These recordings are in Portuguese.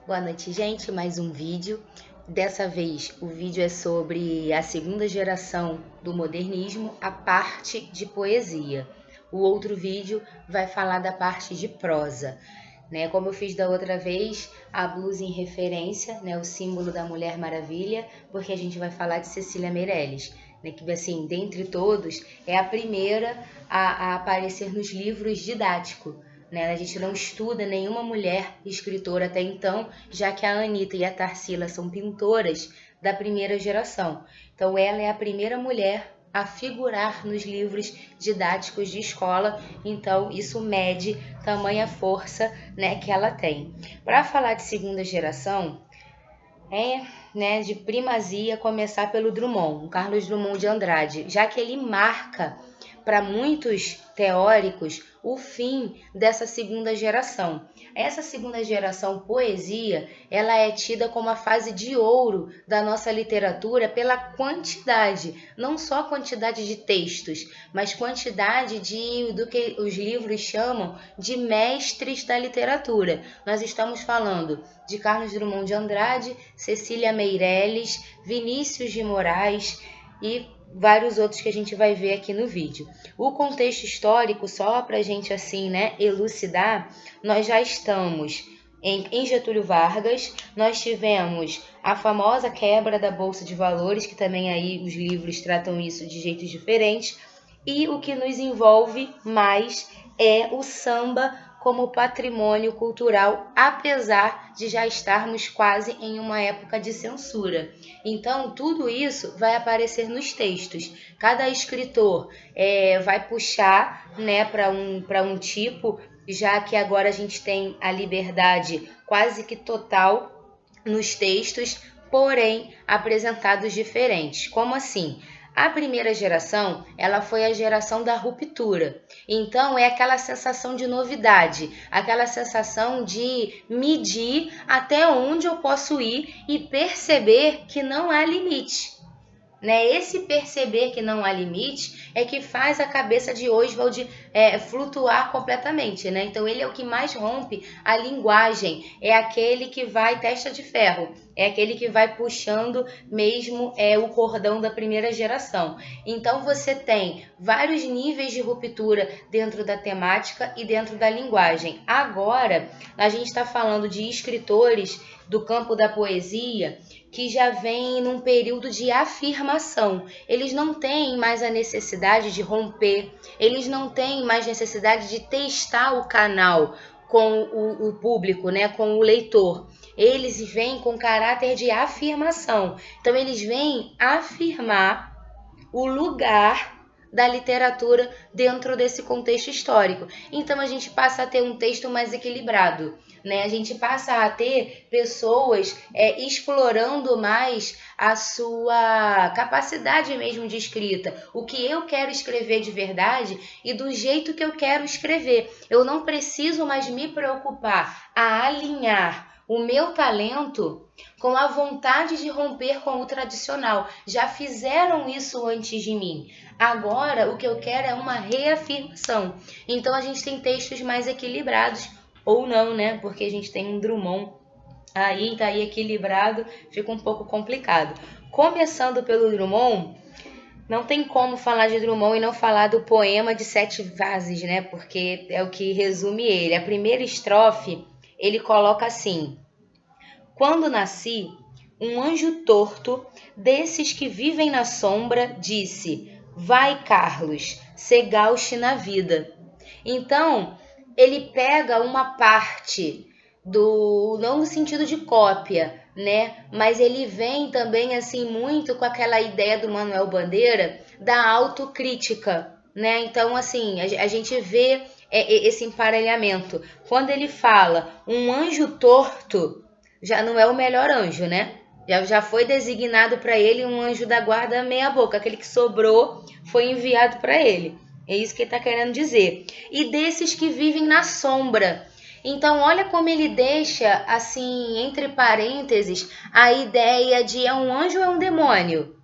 Boa noite, gente. Mais um vídeo. Dessa vez o vídeo é sobre a segunda geração do modernismo, a parte de poesia. O outro vídeo vai falar da parte de prosa. Como eu fiz da outra vez, a blusa em referência, o símbolo da Mulher Maravilha, porque a gente vai falar de Cecília Meirelles, que, assim, dentre todos, é a primeira a aparecer nos livros didáticos. A gente não estuda nenhuma mulher escritora até então, já que a Anitta e a Tarsila são pintoras da primeira geração. Então ela é a primeira mulher a figurar nos livros didáticos de escola, então isso mede tamanha força que ela tem. Para falar de segunda geração, de primazia começar pelo Drummond, o Carlos Drummond de Andrade, já que ele marca para muitos teóricos o fim dessa segunda geração. Essa segunda geração poesia, ela é tida como a fase de ouro da nossa literatura pela quantidade, não só quantidade de textos, mas quantidade do que os livros chamam de mestres da literatura. Nós estamos falando de Carlos Drummond de Andrade, Cecília Meirelles, Vinícius de Moraes e vários outros que a gente vai ver aqui no vídeo. O contexto histórico, só para a gente assim, elucidar, nós já estamos em Getúlio Vargas, nós tivemos a famosa quebra da Bolsa de Valores, que também aí os livros tratam isso de jeitos diferentes, e o que nos envolve mais é o samba como patrimônio cultural, apesar de já estarmos quase em uma época de censura. Então, tudo isso vai aparecer nos textos. Cada escritor vai puxar para um tipo, já que agora a gente tem a liberdade quase que total nos textos, porém apresentados diferentes. Como assim? A primeira geração, ela foi a geração da ruptura. Então, é aquela sensação de novidade, aquela sensação de medir até onde eu posso ir e perceber que não há limite. Esse perceber que não há limite é que faz a cabeça de Oswald flutuar completamente. Então, ele é o que mais rompe a linguagem, é aquele que vai testa de ferro, é aquele que vai puxando mesmo o cordão da primeira geração. Então, você tem vários níveis de ruptura dentro da temática e dentro da linguagem. Agora, a gente está falando de escritores do campo da poesia que já vem num período de afirmação. Eles não têm mais a necessidade de romper, eles não têm mais necessidade de testar o canal com o público, com o leitor. Eles vêm com caráter de afirmação. Então, eles vêm afirmar o lugar da literatura dentro desse contexto histórico. Então, a gente passa a ter um texto mais equilibrado. A gente passa a ter pessoas explorando mais a sua capacidade mesmo de escrita, o que eu quero escrever de verdade e do jeito que eu quero escrever. Eu não preciso mais me preocupar a alinhar o meu talento com a vontade de romper com o tradicional. Já fizeram isso antes de mim. Agora, o que eu quero é uma reafirmação. Então, a gente tem textos mais equilibrados, ou não, porque a gente tem um Drummond aí, tá aí equilibrado, fica um pouco complicado. Começando pelo Drummond, não tem como falar de Drummond e não falar do poema de 7 vases, porque é o que resume ele. A primeira estrofe, ele coloca assim: quando nasci, um anjo torto, desses que vivem na sombra, disse: vai, Carlos, ser gauche na vida. Então, ele pega uma parte não no sentido de cópia, mas ele vem também assim muito com aquela ideia do Manuel Bandeira da autocrítica, Então, assim, a gente vê esse emparelhamento. Quando ele fala um anjo torto, já não é o melhor anjo, Já foi designado para ele um anjo da guarda meia boca, aquele que sobrou foi enviado para ele. É isso que ele está querendo dizer. E desses que vivem na sombra. Então, olha como ele deixa, assim, entre parênteses, a ideia de é um anjo ou é um demônio.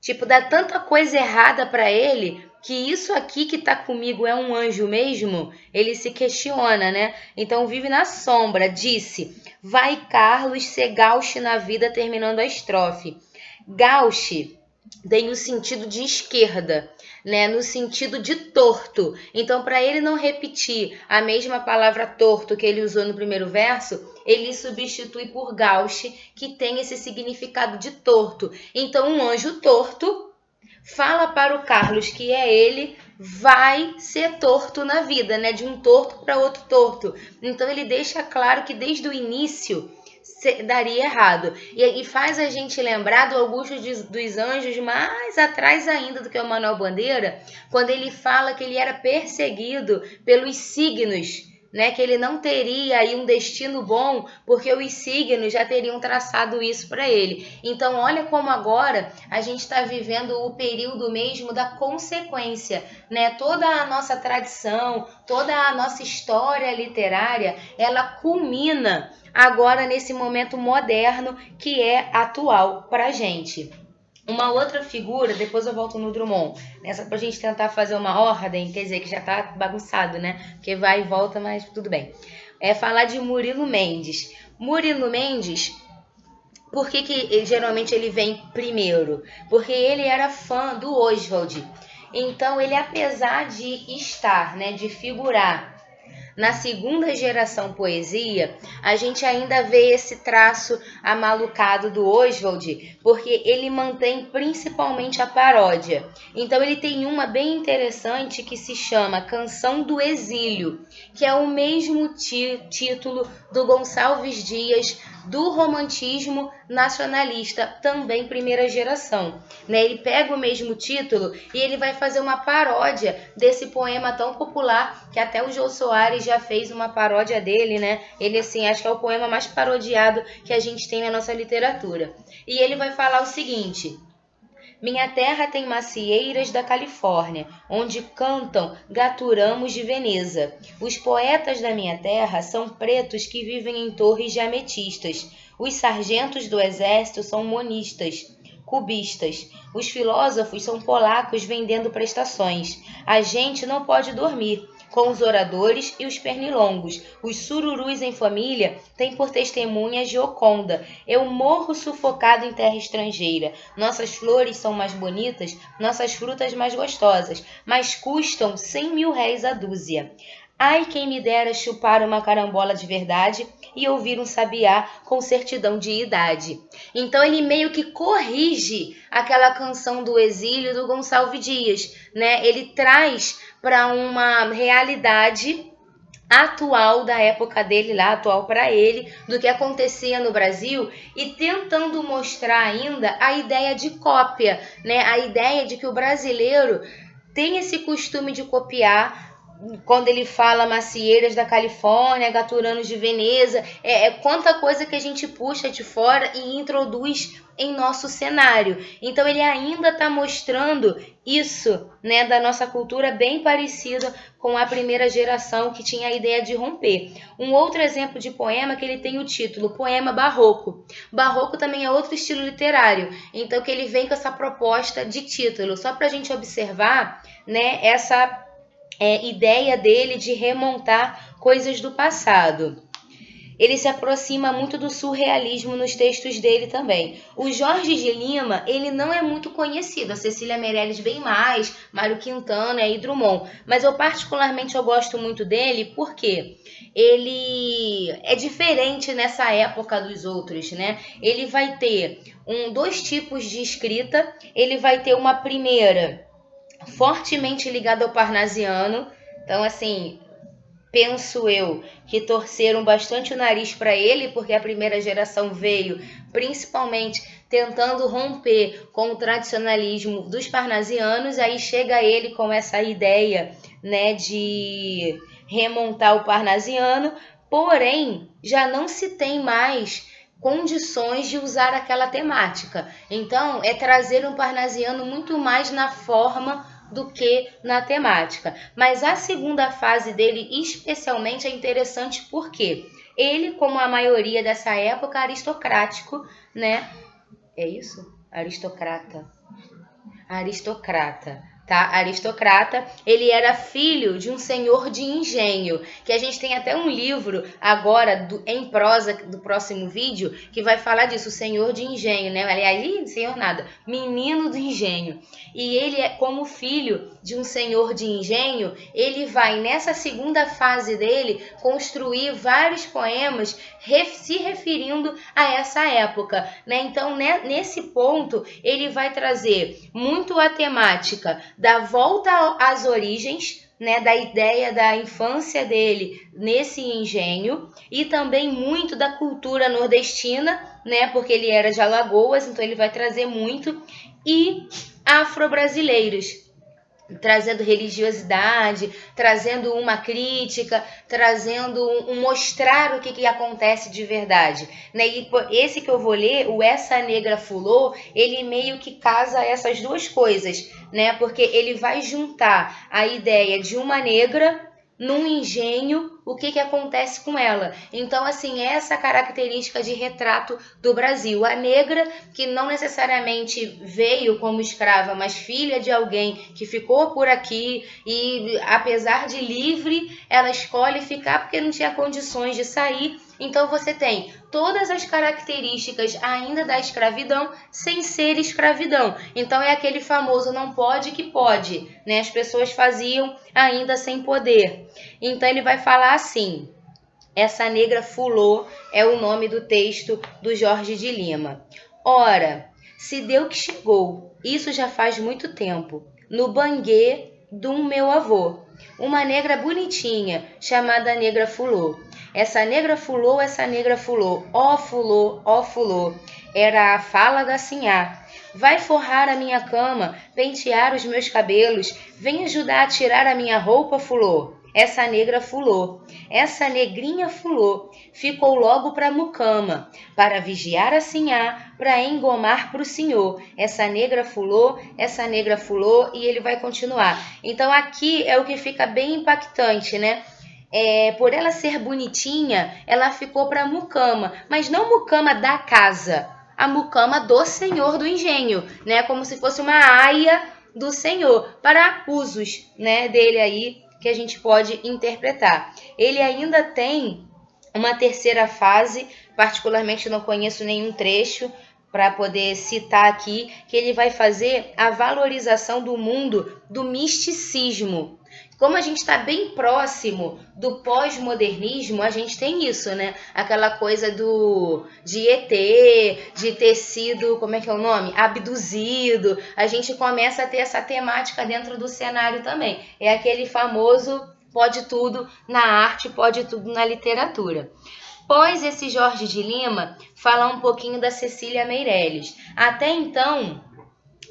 Tipo, dá tanta coisa errada para ele que isso aqui que está comigo é um anjo mesmo? Ele se questiona, né? Então vive na sombra, disse, vai Carlos ser gauche na vida, terminando a estrofe. Gauche tem o sentido de esquerda, né, no sentido de torto. Então, para ele não repetir a mesma palavra torto que ele usou no primeiro verso, ele substitui por gauche, que tem esse significado de torto. Então, um anjo torto fala para o Carlos que ele vai ser torto na vida, né, de um torto para outro torto. Então, ele deixa claro que desde o início daria errado. E faz a gente lembrar do Augusto dos Anjos mais atrás ainda do que o Manuel Bandeira, quando ele fala que ele era perseguido pelos signos, né, que ele não teria aí um destino bom, porque os signos já teriam traçado isso para ele. Então, olha como agora a gente está vivendo o período mesmo da consequência, né? Toda a nossa tradição, toda a nossa história literária, ela culmina agora nesse momento moderno que é atual para a gente. Uma outra figura, depois eu volto no Drummond, nessa pra gente tentar fazer uma ordem, quer dizer que já tá bagunçado, né? Porque vai e volta, mas tudo bem. É falar de Murilo Mendes. Murilo Mendes, por que geralmente ele vem primeiro? Porque ele era fã do Oswald. Então ele, apesar de estar, né, de figurar na segunda geração poesia, a gente ainda vê esse traço amalucado do Oswald, porque ele mantém principalmente a paródia. Então ele tem uma bem interessante que se chama Canção do Exílio, que é o mesmo título do Gonçalves Dias, do romantismo nacionalista, também primeira geração, né? Ele pega o mesmo título e ele vai fazer uma paródia desse poema tão popular que até o Jô Soares já fez uma paródia dele, né? Ele, assim, acho que é o poema mais parodiado que a gente tem na nossa literatura. E ele vai falar o seguinte: minha terra tem macieiras da Califórnia, onde cantam gaturamos de Veneza. Os poetas da minha terra são pretos que vivem em torres de ametistas. Os sargentos do exército são monistas, cubistas. Os filósofos são polacos vendendo prestações. A gente não pode dormir com os oradores e os pernilongos. Os sururus em família têm por testemunha Gioconda. Eu morro sufocado em terra estrangeira. Nossas flores são mais bonitas, nossas frutas mais gostosas, mas custam 100 mil réis a dúzia. Ai, quem me dera chupar uma carambola de verdade e ouvir um sabiá com certidão de idade. Então ele meio que corrige aquela canção do exílio do Gonçalves Dias, né? Ele traz para uma realidade atual da época dele lá, atual para ele, do que acontecia no Brasil, e tentando mostrar ainda a ideia de cópia, né? A ideia de que o brasileiro tem esse costume de copiar. Quando ele fala macieiras da Califórnia, gaturanos de Veneza, quanta coisa que a gente puxa de fora e introduz em nosso cenário. Então ele ainda está mostrando isso, né, da nossa cultura bem parecida com a primeira geração que tinha a ideia de romper. Um outro exemplo de poema que ele tem o título Poema Barroco. Barroco também é outro estilo literário, então que ele vem com essa proposta de título, só para a gente observar, né, essa ideia dele de remontar coisas do passado. Ele se aproxima muito do surrealismo nos textos dele também. O Jorge de Lima, ele não é muito conhecido. A Cecília Meirelles bem mais, Mário Quintana e Drummond. Mas eu particularmente gosto muito dele porque ele é diferente nessa época dos outros, né? Ele vai ter dois tipos de escrita. Ele vai ter uma primeira fortemente ligado ao parnasiano. Então, assim, penso eu que torceram bastante o nariz para ele, porque a primeira geração veio principalmente tentando romper com o tradicionalismo dos parnasianos, aí chega ele com essa ideia, né, de remontar o parnasiano, porém já não se tem mais condições de usar aquela temática. Então, é trazer um parnasiano muito mais na forma do que na temática. Mas a segunda fase dele, especialmente, é interessante porque ele, como a maioria dessa época, aristocrático, né? É isso? Aristocrata. tá? Aristocrata, ele era filho de um senhor de engenho, que a gente tem até um livro agora em prosa do próximo vídeo que vai falar disso, o senhor de engenho, né? Aliás, senhor nada, menino do engenho. E ele é como filho de um senhor de engenho, ele vai nessa segunda fase dele construir vários poemas se referindo a essa época, né? Então, nesse ponto, ele vai trazer muito a temática da volta às origens, né, da ideia da infância dele nesse engenho e também muito da cultura nordestina, né, porque ele era de Alagoas, então ele vai trazer muito, e afro-brasileiros, trazendo religiosidade, trazendo uma crítica, trazendo um mostrar o que acontece de verdade, né? E esse que eu vou ler, o Essa Negra Fulô, ele meio que casa essas duas coisas, né? Porque ele vai juntar a ideia de uma negra num engenho, o que acontece com ela. Então, assim, essa característica de retrato do Brasil. A negra, que não necessariamente veio como escrava, mas filha de alguém que ficou por aqui e, apesar de livre, ela escolhe ficar porque não tinha condições de sair. Então, você tem todas as características ainda da escravidão sem ser escravidão. Então, é aquele famoso não pode que pode, né? As pessoas faziam ainda sem poder. Então, ele vai falar assim: Essa Negra Fulô é o nome do texto do Jorge de Lima. Ora, se deu que chegou, isso já faz muito tempo, no banguê do meu avô, uma negra bonitinha, chamada Negra Fulô. Essa negra fulô, ó fulô, era a fala da sinhá. Vai forrar a minha cama, pentear os meus cabelos, vem ajudar a tirar a minha roupa, fulô. Essa negra fulô, essa negrinha fulô, ficou logo para mucama, para vigiar a sinhá, para engomar pro senhor. Essa negra fulô, e ele vai continuar. Então aqui é o que fica bem impactante, né? Por ela ser bonitinha, ela ficou para mucama, mas não mucama da casa, a mucama do senhor do engenho, né? Como se fosse uma aia do senhor, para usos, né, dele aí, que a gente pode interpretar. Ele ainda tem uma terceira fase, particularmente não conheço nenhum trecho para poder citar aqui, que ele vai fazer a valorização do mundo do misticismo. Como a gente está bem próximo do pós-modernismo, a gente tem isso, né? Aquela coisa de ET, de ter sido, como é que é o nome? Abduzido. A gente começa a ter essa temática dentro do cenário também. É aquele famoso pode tudo na arte, pode tudo na literatura. Pós esse Jorge de Lima, falar um pouquinho da Cecília Meirelles. Até então,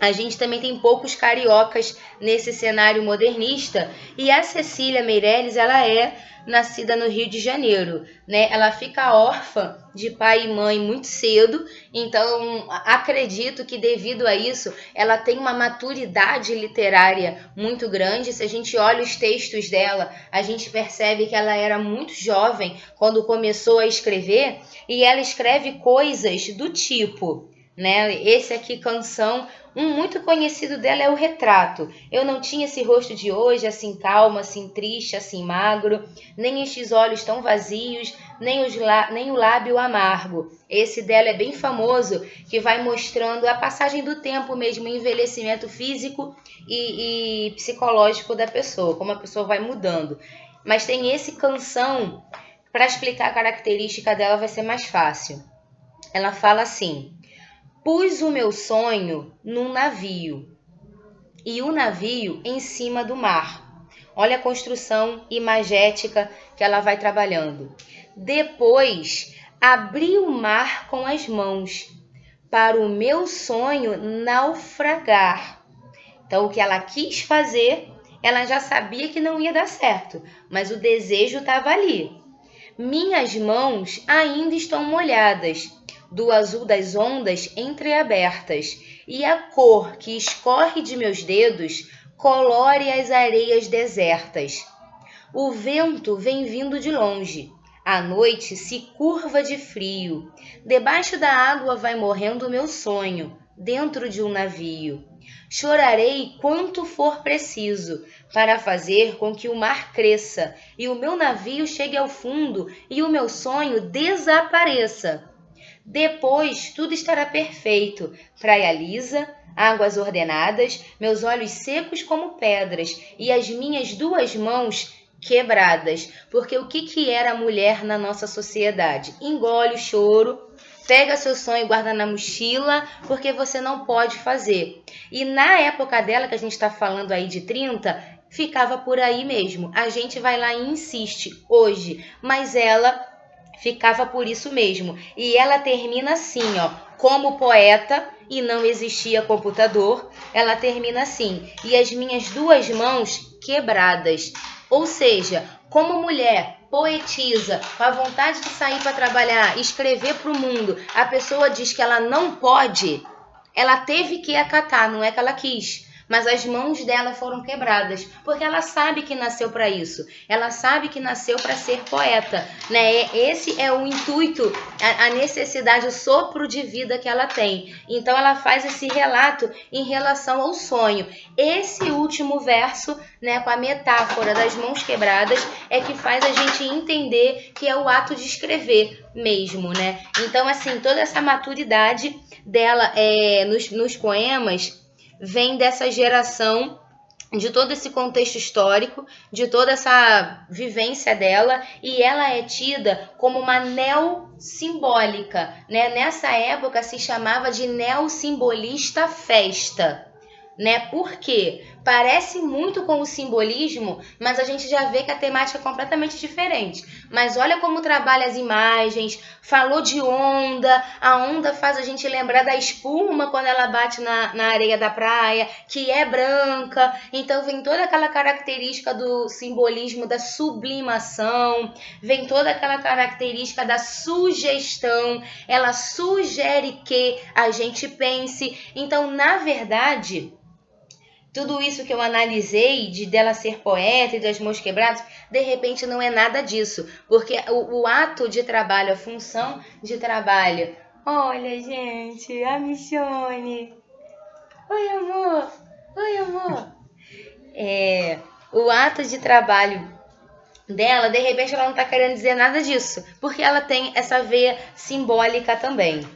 a gente também tem poucos cariocas nesse cenário modernista, e a Cecília Meirelles, ela é nascida no Rio de Janeiro, né? Ela fica órfã de pai e mãe muito cedo, então acredito que devido a isso ela tem uma maturidade literária muito grande. Se a gente olha os textos dela, a gente percebe que ela era muito jovem quando começou a escrever, e ela escreve coisas do tipo, né? Esse aqui, Canção, um muito conhecido dela é o Retrato. Eu não tinha esse rosto de hoje, assim calmo, assim triste, assim magro, nem estes olhos tão vazios, nem o lábio amargo. Esse dela é bem famoso, que vai mostrando a passagem do tempo mesmo, o envelhecimento físico e psicológico da pessoa, como a pessoa vai mudando. Mas tem esse Canção, para explicar a característica dela vai ser mais fácil. Ela fala assim: pus o meu sonho num navio, e o navio em cima do mar. Olha a construção imagética que ela vai trabalhando. Depois, abri o mar com as mãos, para o meu sonho naufragar. Então, o que ela quis fazer, ela já sabia que não ia dar certo, mas o desejo estava ali. Minhas mãos ainda estão molhadas, do azul das ondas entreabertas, e a cor que escorre de meus dedos colore as areias desertas. O vento vem vindo de longe, a noite se curva de frio, debaixo da água vai morrendo o meu sonho, dentro de um navio. Chorarei quanto for preciso para fazer com que o mar cresça e o meu navio chegue ao fundo e o meu sonho desapareça. Depois tudo estará perfeito, praia lisa, águas ordenadas, meus olhos secos como pedras e as minhas 2 mãos quebradas. Porque o que era a mulher na nossa sociedade? Engole o choro, pega seu sonho e guarda na mochila, porque você não pode fazer. E na época dela, que a gente está falando aí de 30, ficava por aí mesmo. A gente vai lá e insiste hoje, mas ela ficava por isso mesmo. E ela termina assim, ó, como poeta, e não existia computador, ela termina assim: e as minhas 2 mãos quebradas. Ou seja, como mulher, poetisa, com a vontade de sair para trabalhar, escrever para o mundo, a pessoa diz que ela não pode, ela teve que acatar, não é que ela quis. Mas as mãos dela foram quebradas, porque ela sabe que nasceu para isso. Ela sabe que nasceu para ser poeta, né? Esse é o intuito, a necessidade, o sopro de vida que ela tem. Então ela faz esse relato em relação ao sonho. Esse último verso, né, com a metáfora das mãos quebradas, é que faz a gente entender que é o ato de escrever mesmo, né? Então, assim, toda essa maturidade dela nos poemas vem dessa geração, de todo esse contexto histórico, de toda essa vivência dela, e ela é tida como uma neossimbólica, né? Nessa época se chamava de neossimbolista festa, né? Por quê? Parece muito com o simbolismo, mas a gente já vê que a temática é completamente diferente. Mas olha como trabalha as imagens, falou de onda, a onda faz a gente lembrar da espuma quando ela bate na areia da praia, que é branca. Então vem toda aquela característica do simbolismo da sublimação, vem toda aquela característica da sugestão, ela sugere que a gente pense. Então, na verdade, tudo isso que eu analisei dela ser poeta e das mãos quebradas, de repente não é nada disso. Porque o ato de trabalho, a função de trabalho... Olha, gente, a Michone. Oi, amor. Oi, amor. O ato de trabalho dela, de repente ela não está querendo dizer nada disso. Porque ela tem essa veia simbólica também.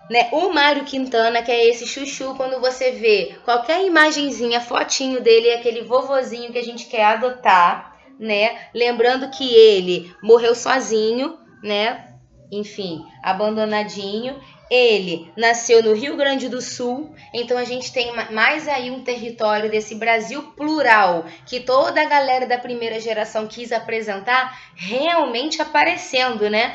Né? O Mário Quintana, que é esse chuchu, quando você vê qualquer imagenzinha, fotinho dele, é aquele vovozinho que a gente quer adotar, né? Lembrando que ele morreu sozinho, né? Enfim, abandonadinho. Ele nasceu no Rio Grande do Sul, então a gente tem mais aí um território desse Brasil plural, que toda a galera da primeira geração quis apresentar, realmente aparecendo, né?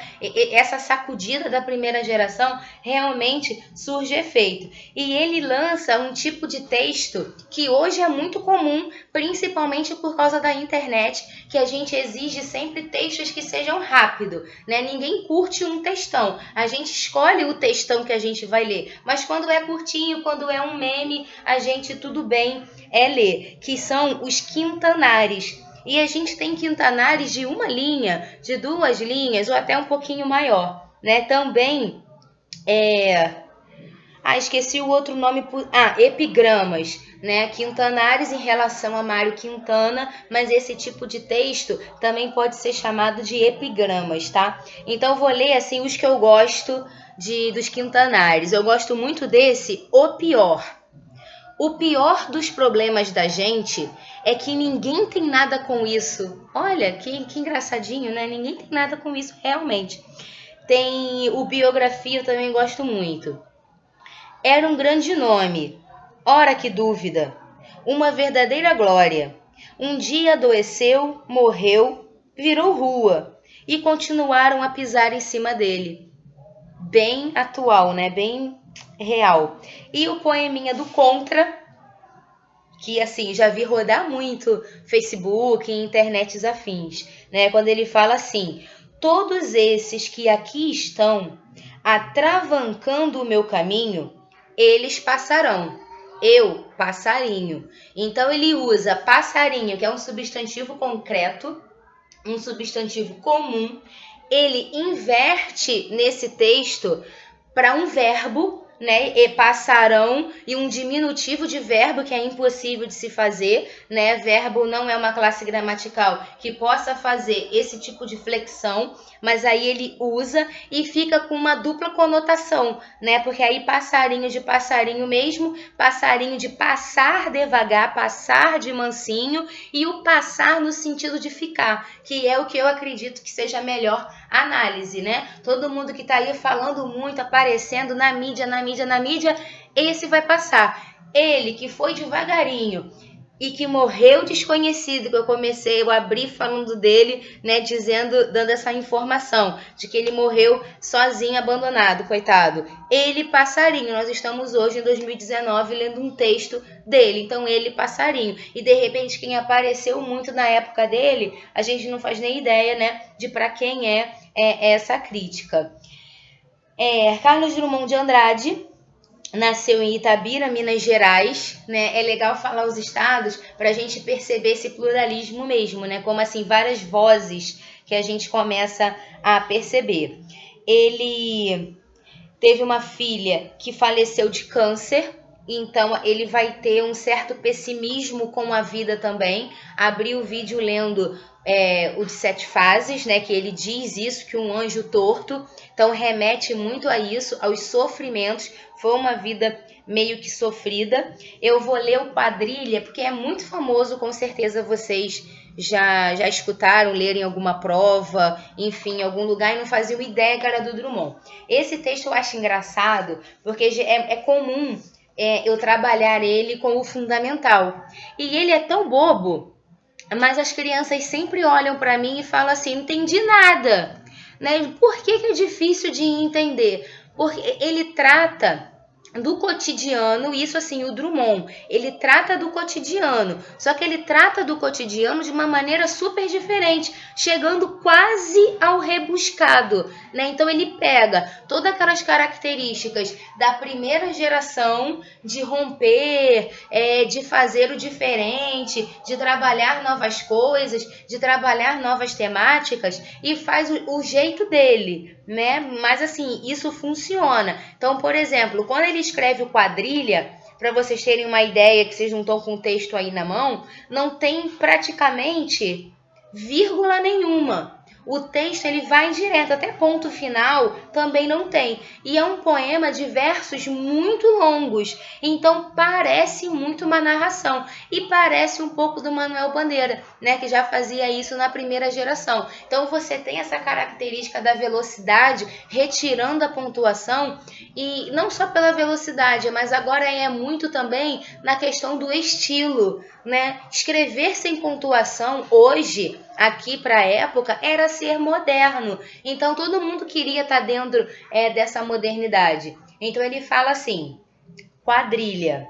Essa sacudida da primeira geração realmente surge efeito. E ele lança um tipo de texto que hoje é muito comum, principalmente por causa da internet, que a gente exige sempre textos que sejam rápidos, né? Ninguém curte um textão, a gente escolhe o textão que a gente vai ler, mas quando é curtinho, quando é um meme, a gente tudo bem ler, que são os quintanares. E a gente tem quintanares de 1 linha, de 2 linhas, ou até um pouquinho maior, né? Também esqueci o outro nome. Epigramas, né? Quintanares em relação a Mário Quintana, mas esse tipo de texto também pode ser chamado de epigramas, tá? Então eu vou ler assim os que eu gosto dos quintanares. Eu gosto muito desse, O Pior. O pior dos problemas da gente é que ninguém tem nada com isso. Olha, que engraçadinho, né? Ninguém tem nada com isso, realmente. Tem o Biografia, eu também gosto muito. Era um grande nome, ora que dúvida, uma verdadeira glória. Um dia adoeceu, morreu, virou rua, e continuaram a pisar em cima dele. Bem atual, né? Bem real. E o poeminha do Contra, que assim, já vi rodar muito Facebook e internets afins, né? Quando ele fala assim: todos esses que aqui estão atravancando o meu caminho, eles passarão. Eu, passarinho. Então ele usa passarinho, que é um substantivo concreto, um substantivo comum. Ele inverte nesse texto para um verbo, né, e passarão, e um diminutivo de verbo que é impossível de se fazer, né? Verbo não é uma classe gramatical que possa fazer esse tipo de flexão, mas aí ele usa e fica com uma dupla conotação, né? Porque aí passarinho de passarinho mesmo, passarinho de passar devagar, passar de mansinho, e o passar no sentido de ficar, que é o que eu acredito que seja a melhor análise, né? Todo mundo que tá aí falando muito, aparecendo na mídia, esse vai passar. Ele que foi devagarinho e que morreu desconhecido, que eu abri falando dele, né, dando essa informação de que ele morreu sozinho, abandonado, coitado. Ele, passarinho, nós estamos hoje em 2019 lendo um texto dele, então ele, passarinho. E de repente quem apareceu muito na época dele, a gente não faz nem ideia, né, de para quem é essa crítica. Carlos Drummond de Andrade nasceu em Itabira, Minas Gerais, né? É legal falar os estados para a gente perceber esse pluralismo mesmo, né? Como assim, várias vozes que a gente começa a perceber. Ele teve uma filha que faleceu de câncer, então ele vai ter um certo pessimismo com a vida também. Abri o vídeo lendo o de 7 fases, né? Que ele diz isso, que um anjo torto. Então remete muito a isso, aos sofrimentos. Foi uma vida meio que sofrida. Eu vou ler o Quadrilha, porque é muito famoso, com certeza vocês já escutaram, leram em alguma prova, enfim, em algum lugar, e não faziam ideia que era do Drummond. Esse texto eu acho engraçado, porque é comum eu trabalhar ele com o fundamental. E ele é tão bobo, mas as crianças sempre olham para mim e falam assim, não entendi nada. Né? Por que é difícil de entender? Porque ele trata do cotidiano, isso assim, o Drummond, ele trata do cotidiano, só que ele trata do cotidiano de uma maneira super diferente, chegando quase ao rebuscado, né? Então ele pega todas aquelas características da primeira geração de romper, de fazer o diferente, de trabalhar novas coisas, de trabalhar novas temáticas e faz o jeito dele, né? Mas assim, isso funciona. Então, por exemplo, quando ele escreve o Quadrilha, para vocês terem uma ideia, que vocês não estão com o texto aí na mão, não tem praticamente vírgula nenhuma. O texto ele vai direto, até ponto final também não tem. E é um poema de versos muito longos, então parece muito uma narração. E parece um pouco do Manuel Bandeira, né, que já fazia isso na primeira geração. Então você tem essa característica da velocidade, retirando a pontuação, e não só pela velocidade, mas agora é muito também na questão do estilo, né? Escrever sem pontuação hoje, aqui para a época, era ser moderno. Então todo mundo queria estar dentro dessa modernidade. Então ele fala assim, Quadrilha,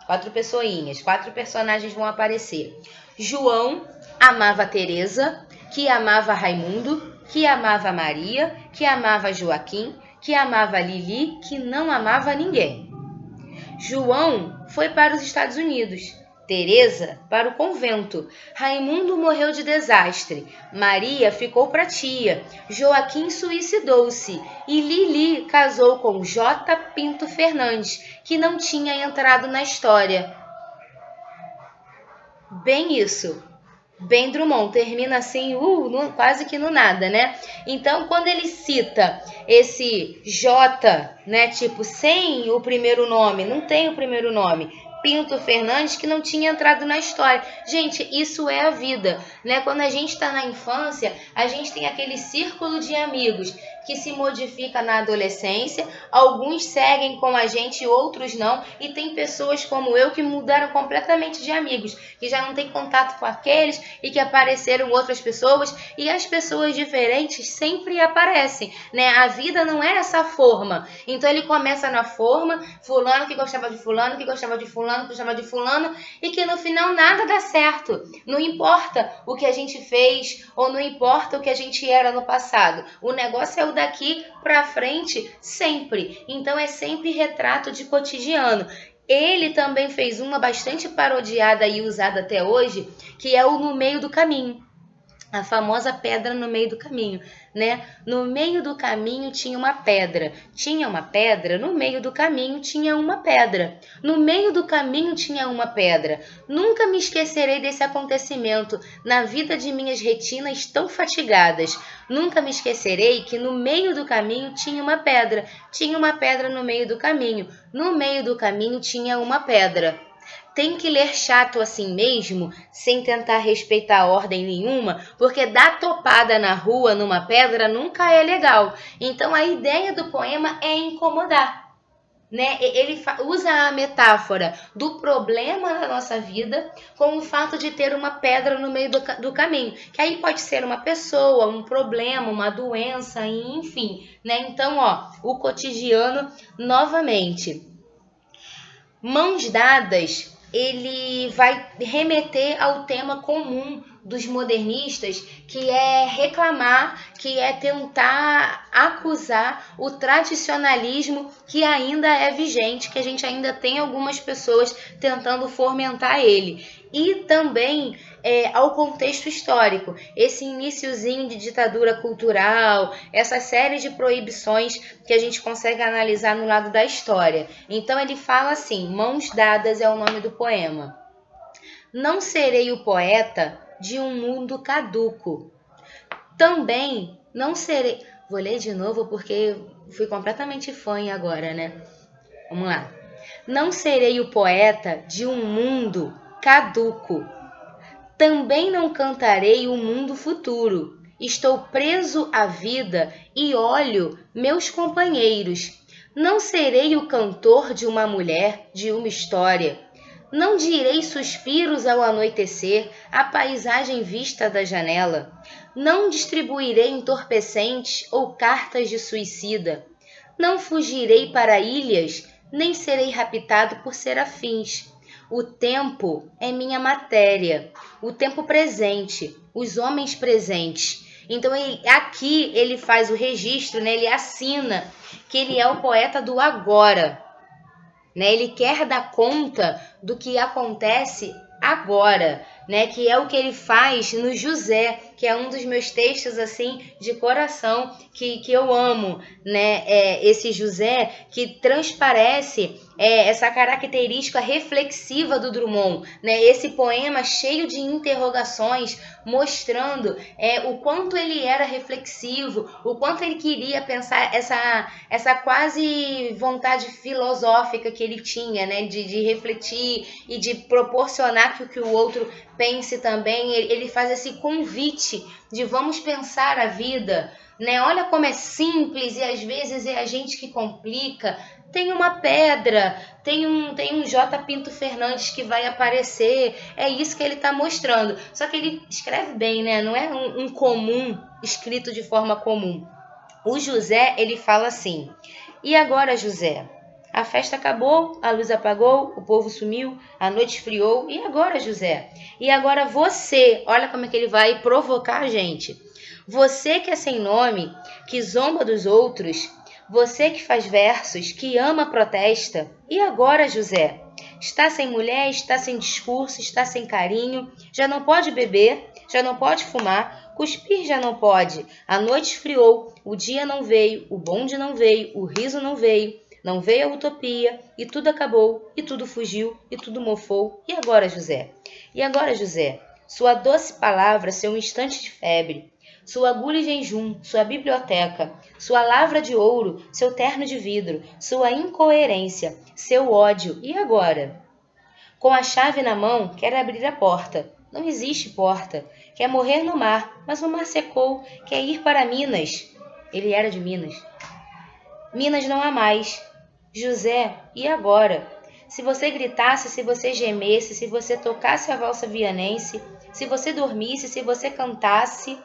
4 pessoinhas, 4 personagens vão aparecer. João amava Teresa, que amava Raimundo, que amava Maria, que amava Joaquim, que amava Lili, que não amava ninguém. João foi para os Estados Unidos, Teresa para o convento. Raimundo morreu de desastre. Maria ficou para tia. Joaquim suicidou-se e Lili casou com J. Pinto Fernandes, que não tinha entrado na história. Bem isso. Bem Drummond, termina assim, quase que no nada, né? Então, quando ele cita esse J, né, tipo, sem o primeiro nome, não tem o primeiro nome, Pinto Fernandes, que não tinha entrado na história. Gente, isso é a vida, né? Quando a gente está na infância, a gente tem aquele círculo de amigos que se modifica na adolescência, alguns seguem com a gente, outros não, e tem pessoas como eu que mudaram completamente de amigos, que já não tem contato com aqueles e que apareceram outras pessoas, e as pessoas diferentes sempre aparecem, né? A vida não é essa forma. Então ele começa na forma, fulano que gostava de fulano, que gostava de fulano, que gostava de fulano, e que no final nada dá certo. Não importa o que a gente fez, ou não importa o que a gente era no passado. O negócio é o daqui para frente sempre. Então é sempre retrato de cotidiano. Ele também fez uma bastante parodiada e usada até hoje, que é o No Meio do Caminho. A famosa pedra no meio do caminho, né? No meio do caminho tinha uma pedra. Tinha uma pedra, no meio do caminho tinha uma pedra. No meio do caminho tinha uma pedra. Nunca me esquecerei desse acontecimento na vida de minhas retinas tão fatigadas. Nunca me esquecerei que no meio do caminho tinha uma pedra. Tinha uma pedra no meio do caminho. No meio do caminho tinha uma pedra. Tem que ler chato assim mesmo, sem tentar respeitar ordem nenhuma, porque dar topada na rua numa pedra nunca é legal. Então a ideia do poema é incomodar, né? Ele usa a metáfora do problema da nossa vida com o fato de ter uma pedra no meio do caminho, que aí pode ser uma pessoa, um problema, uma doença, enfim, né? Então, o cotidiano novamente. Mãos dadas, ele vai remeter ao tema comum dos modernistas, que é reclamar, que é tentar acusar o tradicionalismo que ainda é vigente, que a gente ainda tem algumas pessoas tentando fomentar ele. E também ao contexto histórico, esse iniciozinho de ditadura cultural, essa série de proibições que a gente consegue analisar no lado da história. Então ele fala assim, Mãos Dadas é o nome do poema. Não serei o poeta de um mundo caduco. Também não serei... Vou ler de novo porque fui completamente fã agora, né? Vamos lá. Não serei o poeta de um mundo caduco. Também não cantarei o mundo futuro. Estou preso à vida e olho meus companheiros. Não serei o cantor de uma mulher, de uma história. Não direi suspiros ao anoitecer, a paisagem vista da janela. Não distribuirei entorpecentes ou cartas de suicida. Não fugirei para ilhas, nem serei raptado por serafins. O tempo é minha matéria, o tempo presente, os homens presentes. Então aqui ele faz o registro, né? Ele assina que ele é o poeta do agora, né? Ele quer dar conta do que acontece agora, né? Que é o que ele faz no José, que é um dos meus textos assim de coração que eu amo, né? Esse José que transparece essa característica reflexiva do Drummond, né? Esse poema cheio de interrogações, mostrando o quanto ele era reflexivo, o quanto ele queria pensar essa quase vontade filosófica que ele tinha, né? De refletir e de proporcionar que o outro pense também. Ele faz esse convite de vamos pensar a vida, né? Olha como é simples e às vezes é a gente que complica. Tem uma pedra, tem um J. Pinto Fernandes que vai aparecer, é isso que ele está mostrando. Só que ele escreve bem, né? Não é um comum, escrito de forma comum. O José, ele fala assim, e agora, José? A festa acabou, a luz apagou, o povo sumiu, a noite esfriou, e agora, José? E agora você, olha como é que ele vai provocar a gente. Você que é sem nome, que zomba dos outros, você que faz versos, que ama, protesta. E agora, José? Está sem mulher, está sem discurso, está sem carinho, já não pode beber, já não pode fumar, cuspir já não pode. A noite esfriou, o dia não veio, o bonde não veio, o riso não veio. Não veio a utopia, e tudo acabou, e tudo fugiu, e tudo mofou. E agora, José? E agora, José? Sua doce palavra, seu instante de febre, sua agulha de jejum, sua biblioteca, sua lavra de ouro, seu terno de vidro, sua incoerência, seu ódio. E agora? Com a chave na mão, quer abrir a porta. Não existe porta. Quer morrer no mar, mas o mar secou. Quer ir para Minas. Ele era de Minas. Minas não há mais. José, e agora? Se você gritasse, se você gemesse, se você tocasse a valsa vianense, se você dormisse, se você cantasse,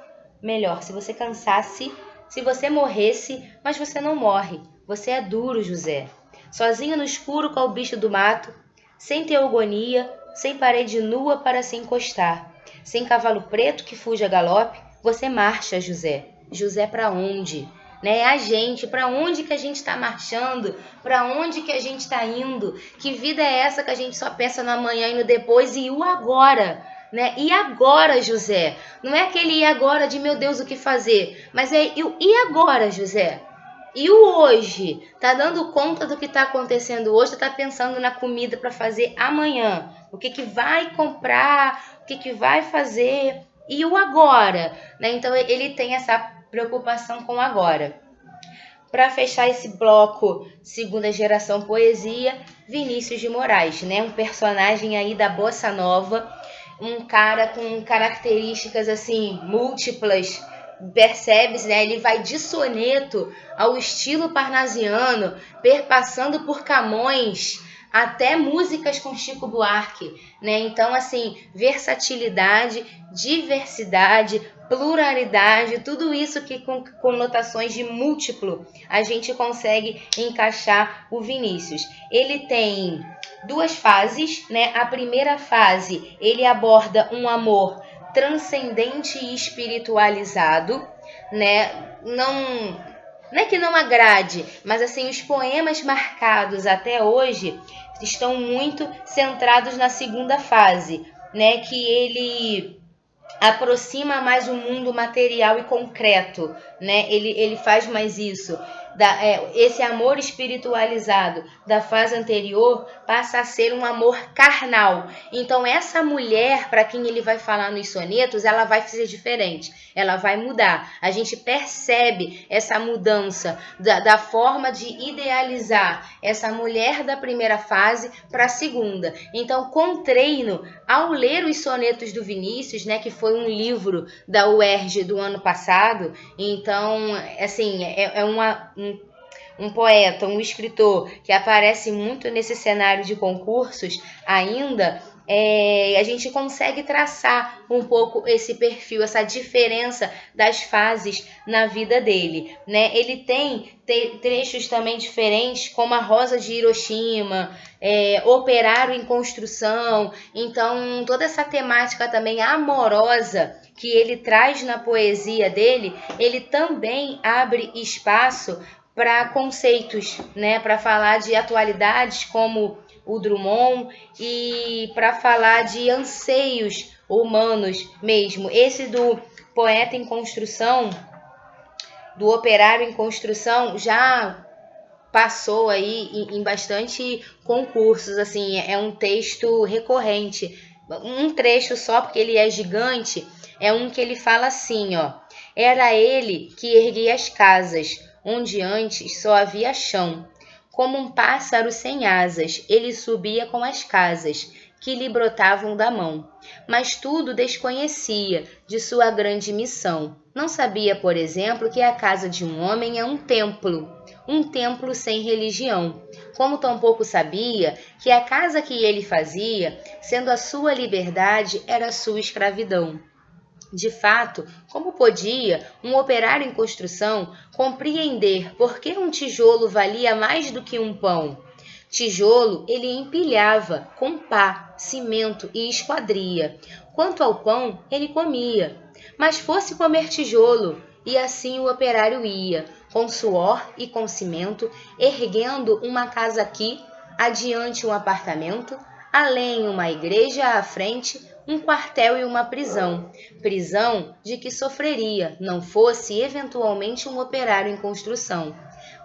melhor, se você cansasse, se você morresse, mas você não morre. Você é duro, José. Sozinho no escuro com o bicho do mato, sem teogonia, sem parede nua para se encostar, sem cavalo preto que fuja a galope, você marcha, José. José para onde? Né? A gente, para onde que a gente está marchando? Para onde que a gente está indo? Que vida é essa que a gente só pensa no amanhã e no depois e o agora? né? E agora, José? Não é aquele e agora de meu Deus, o que fazer? Mas é e agora, José? E o hoje? Tá dando conta do que tá acontecendo hoje? Tá pensando na comida para fazer amanhã? O que vai comprar? O que vai fazer? E o agora? Né? Então ele tem essa preocupação com o agora. Para fechar esse bloco segunda geração poesia, Vinícius de Moraes, né? Um personagem aí da Bossa Nova, um cara com características assim múltiplas, percebe-se, né? Ele vai de soneto ao estilo parnasiano, perpassando por Camões, até músicas com Chico Buarque, né? Então, assim, versatilidade, diversidade, pluralidade, tudo isso que com conotações de múltiplo a gente consegue encaixar o Vinícius. Ele tem duas fases, né? A primeira fase, ele aborda um amor transcendente e espiritualizado, né? Não é que não agrade, mas assim, os poemas marcados até hoje estão muito centrados na segunda fase, né? Que ele aproxima mais o mundo material e concreto, né? Ele faz mais isso. Esse amor espiritualizado da fase anterior passa a ser um amor carnal. Então essa mulher, para quem ele vai falar nos sonetos, ela vai ser diferente, ela vai mudar. A gente percebe essa mudança da forma de idealizar essa mulher da primeira fase para a segunda. Então, com treino, ao ler os sonetos do Vinícius, né, que foi um livro da UERJ do ano passado, então, assim, um poeta, um escritor que aparece muito nesse cenário de concursos ainda, a gente consegue traçar um pouco esse perfil, essa diferença das fases na vida dele, né? Ele tem trechos também diferentes, como a Rosa de Hiroshima, Operário em Construção. Então, toda essa temática também amorosa que ele traz na poesia dele, ele também abre espaço para conceitos, né? Para falar de atualidades como o Drummond e para falar de anseios humanos mesmo. Esse do poeta em construção, do operário em construção, já passou aí em bastante concursos, assim, é um texto recorrente. Um trecho só, porque ele é gigante, é um que ele fala assim, ó: era ele que erguia as casas, onde antes só havia chão. Como um pássaro sem asas, ele subia com as casas, que lhe brotavam da mão. Mas tudo desconhecia de sua grande missão. Não sabia, por exemplo, que a casa de um homem é um templo sem religião. Como tampouco sabia que a casa que ele fazia, sendo a sua liberdade, era a sua escravidão. De fato, como podia um operário em construção compreender por que um tijolo valia mais do que um pão? Tijolo ele empilhava com pá, cimento e esquadria. Quanto ao pão, ele comia. Mas fosse comer tijolo, e assim o operário ia, com suor e com cimento, erguendo uma casa aqui, adiante um apartamento, além uma igreja à frente, um quartel e uma prisão. Prisão de que sofreria, não fosse eventualmente um operário em construção.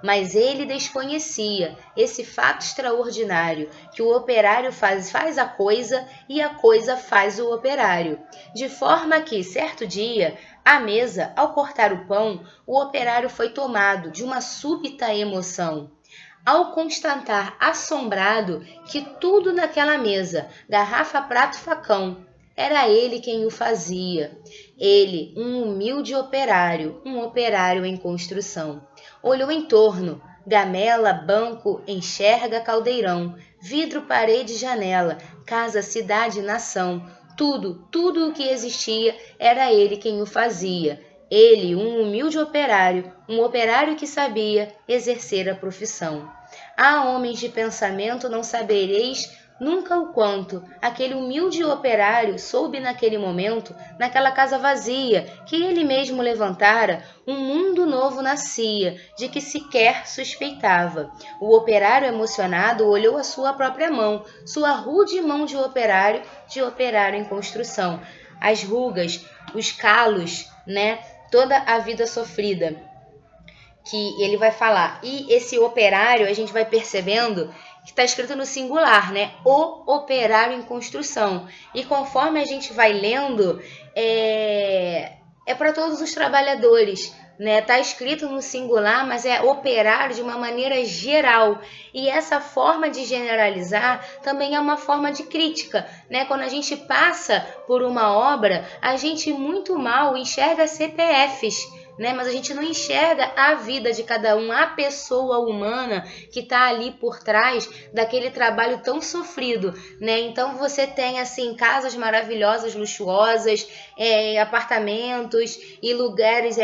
Mas ele desconhecia esse fato extraordinário, que o operário faz a coisa e a coisa faz o operário. De forma que, certo dia, à mesa, ao cortar o pão, o operário foi tomado de uma súbita emoção. Ao constatar assombrado que tudo naquela mesa, garrafa, prato, facão, era ele quem o fazia. Ele, um humilde operário, um operário em construção. Olhou em torno, gamela, banco, enxerga, caldeirão, vidro, parede, janela, casa, cidade, nação. Tudo o que existia, era ele quem o fazia. Ele, um humilde operário, um operário que sabia exercer a profissão. Ah, homens de pensamento, não sabereis Nunca o quanto aquele humilde operário soube naquele momento, naquela casa vazia, que ele mesmo levantara, um mundo novo nascia, de que sequer suspeitava. O operário emocionado olhou a sua própria mão, sua rude mão de operário em construção. As rugas, os calos, né? Toda a vida sofrida que ele vai falar. E esse operário, a gente vai percebendo que está escrito no singular, né? O operário em construção. E conforme a gente vai lendo, é para todos os trabalhadores, né? Tá escrito no singular, mas é operário de uma maneira geral. E essa forma de generalizar também é uma forma de crítica, né? Quando a gente passa por uma obra, a gente muito mal enxerga CPFs, né? Mas a gente não enxerga a vida de cada um, a pessoa humana que está ali por trás daquele trabalho tão sofrido, né? Então você tem assim casas maravilhosas, luxuosas, apartamentos e lugares,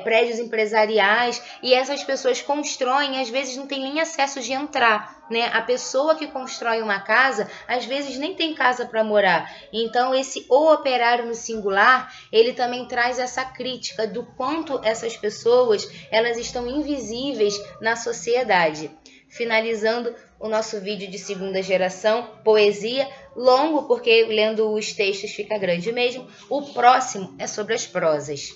prédios empresariais, e essas pessoas constroem, às vezes não tem nem acesso de entrar, né? A pessoa que constrói uma casa, às vezes nem tem casa para morar. Então o operário no singular, ele também traz essa crítica do quanto essas pessoas, elas estão invisíveis na sociedade. Finalizando o nosso vídeo de segunda geração, poesia, longo porque lendo os textos fica grande mesmo. O próximo é sobre as prosas.